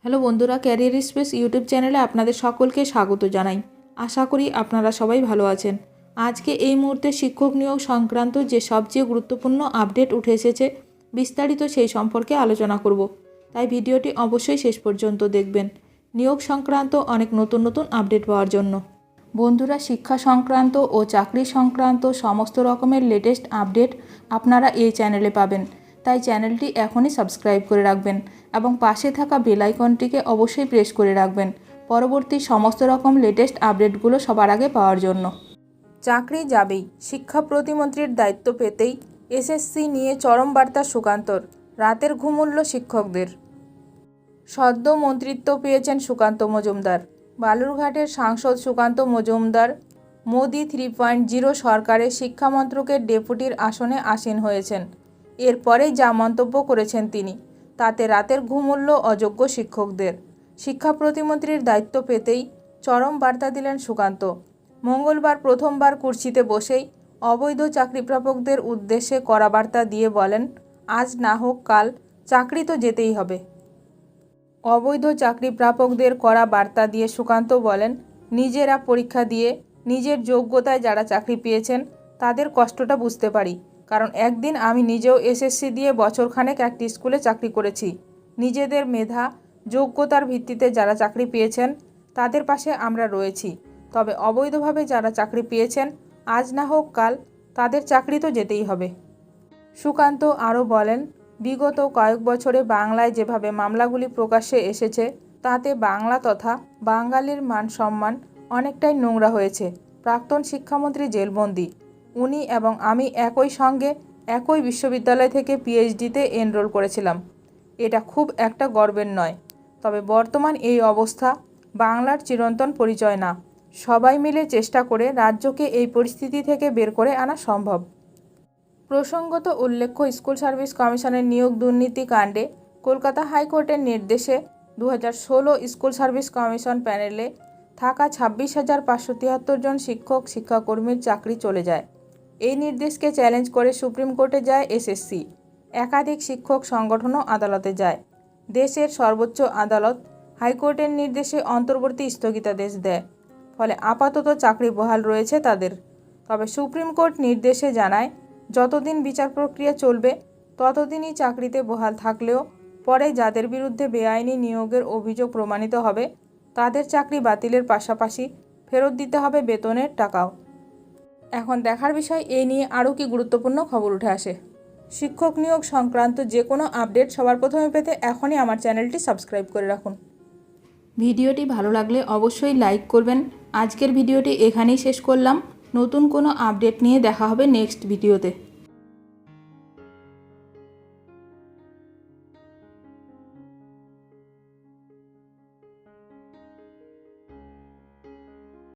Hello বন্ধুরা, career space YouTube চ্যানেলে আপনাদের সকলকে স্বাগত জানাই। আশা করি আপনারা সবাই ভালো আছেন। আজকে এই মুহূর্তে শিক্ষক নিয়োগ সংক্রান্ত যে সবচেয়ে গুরুত্বপূর্ণ আপডেট উঠে এসেছে, বিস্তারিত সেই সম্পর্কে আলোচনা করব। তাই ভিডিওটি অবশ্যই শেষ পর্যন্ত দেখবেন নিয়োগ সংক্রান্ত অনেক নতুন নতুন আপডেট পাওয়ার জন্য। বন্ধুরা, শিক্ষা সংক্রান্ত ও চাকরি সংক্রান্ত সমস্ত রকমের লেটেস্ট আপডেট আপনারা এই চ্যানেলে পাবেন। তাই চ্যানেলটি এখনই সাবস্ক্রাইব করে রাখবেন এবং পাশে থাকা বেল আইকনটিকে অবশ্যই প্রেস করে রাখবেন পরবর্তী সমস্ত রকম লেটেস্ট আপডেটগুলো সবার আগে পাওয়ার জন্য। চাকরি যাবেই, শিক্ষা প্রতিমন্ত্রীর দায়িত্ব পেতেই এসএসসি নিয়ে চরম বার্তা সুকান্তর। রাতের ঘুম উড়ল শিক্ষকদের। সদ্য মন্ত্রিত্ব পেয়েছেন সুকান্ত মজুমদার। বালুরঘাটের সাংসদ সুকান্ত মজুমদার মোদি 3.0 সরকারে শিক্ষামন্ত্রকের ডেপুটির আসনে আসীন হয়েছেন। এরপরেই যা মন্তব্য করেছেন তিনি, তাতে রাতের ঘুম উড়ল অযোগ্য শিক্ষকদের। শিক্ষা প্রতিমন্ত্রীর দায়িত্ব পেতেই চরম বার্তা দিলেন সুকান্ত। মঙ্গলবার প্রথমবার কুর্সিতে বসেই অবৈধ চাকরিপ্রাপকদের উদ্দেশ্যে কড়া বার্তা দিয়ে বলেন, আজ না হোক কাল চাকরি তো যেতেই হবে। অবৈধ চাকরিপ্রাপকদের কড়া বার্তা দিয়ে সুকান্ত বলেন, নিজেরা পরীক্ষা দিয়ে নিজের যোগ্যতায় যারা চাকরি পেয়েছেন তাদের কষ্টটা বুঝতে পারি, কারণ একদিন আমি নিজেও এসএসসি দিয়ে বছরখানেক একটি স্কুলে চাকরি করেছি। নিজেদের মেধা যোগ্যতার ভিত্তিতে যারা চাকরি পেয়েছেন তাদের পাশে আমরা রয়েছি, তবে অবৈধভাবে যারা চাকরি পেয়েছেন আজ না হোক কাল তাদের চাকরি তো যেতেই হবে। সুকান্ত আরও বলেন, বিগত কয়েক বছরে বাংলায় যেভাবে মামলাগুলি প্রকাশ্যে এসেছে তাতে বাংলা তথা বাঙালির মান সম্মান অনেকটাই নোংরা হয়েছে। প্রাক্তন শিক্ষামন্ত্রী জেলবন্দি। উনি এবং আমি একই সঙ্গে একই বিশ্ববিদ্যালয় থেকে পিএইচডিতে এনরোল করেছিলাম। এটা খুব একটা গর্বের নয়, তবে বর্তমান এই অবস্থা বাংলার চিরন্তন পরিচয় না। সবাই মিলে চেষ্টা করে রাজ্যকে এই পরিস্থিতি থেকে বের করে আনা সম্ভব। প্রসঙ্গত উল্লেখ্য, স্কুল সার্ভিস কমিশনের নিয়োগ দুর্নীতি কাণ্ডে কলকাতা হাইকোর্টের নির্দেশে 2016 স্কুল সার্ভিস কমিশন প্যানেলে থাকা 26,573 জন শিক্ষক শিক্ষাকর্মীর চাকরি চলে যায়। এই নির্দেশকে চ্যালেঞ্জ করে সুপ্রিম কোর্টে যায় এসএসসি। একাধিক শিক্ষক সংগঠনও আদালতে যায়। দেশের সর্বোচ্চ আদালত হাইকোর্টের নির্দেশে অন্তর্বর্তী স্থগিতাদেশ দেয়, ফলে আপাতত চাকরি বহাল রয়েছে তাদের। তবে সুপ্রিম কোর্ট নির্দেশে জানায়, যতদিন বিচার প্রক্রিয়া চলবে ততদিনই চাকরিতে বহাল থাকলেও পরে যাদের বিরুদ্ধে বেআইনি নিয়োগের অভিযোগ প্রমাণিত হবে তাদের চাকরি বাতিলের পাশাপাশি ফেরত দিতে হবে বেতনের টাকাও। এখন দেখার বিষয় এই নিয়ে আরও কি গুরুত্বপূর্ণ খবর উঠে আসে। শিক্ষক নিয়োগ সংক্রান্ত যে কোনো আপডেট সবার প্রথমে পেতে এখনই আমার চ্যানেলটি সাবস্ক্রাইব করে রাখুন। ভিডিওটি ভালো লাগলে অবশ্যই লাইক করবেন। আজকের ভিডিওটি এখানেই শেষ করলাম। নতুন কোনো আপডেট নিয়ে দেখা হবে নেক্সট ভিডিওতে।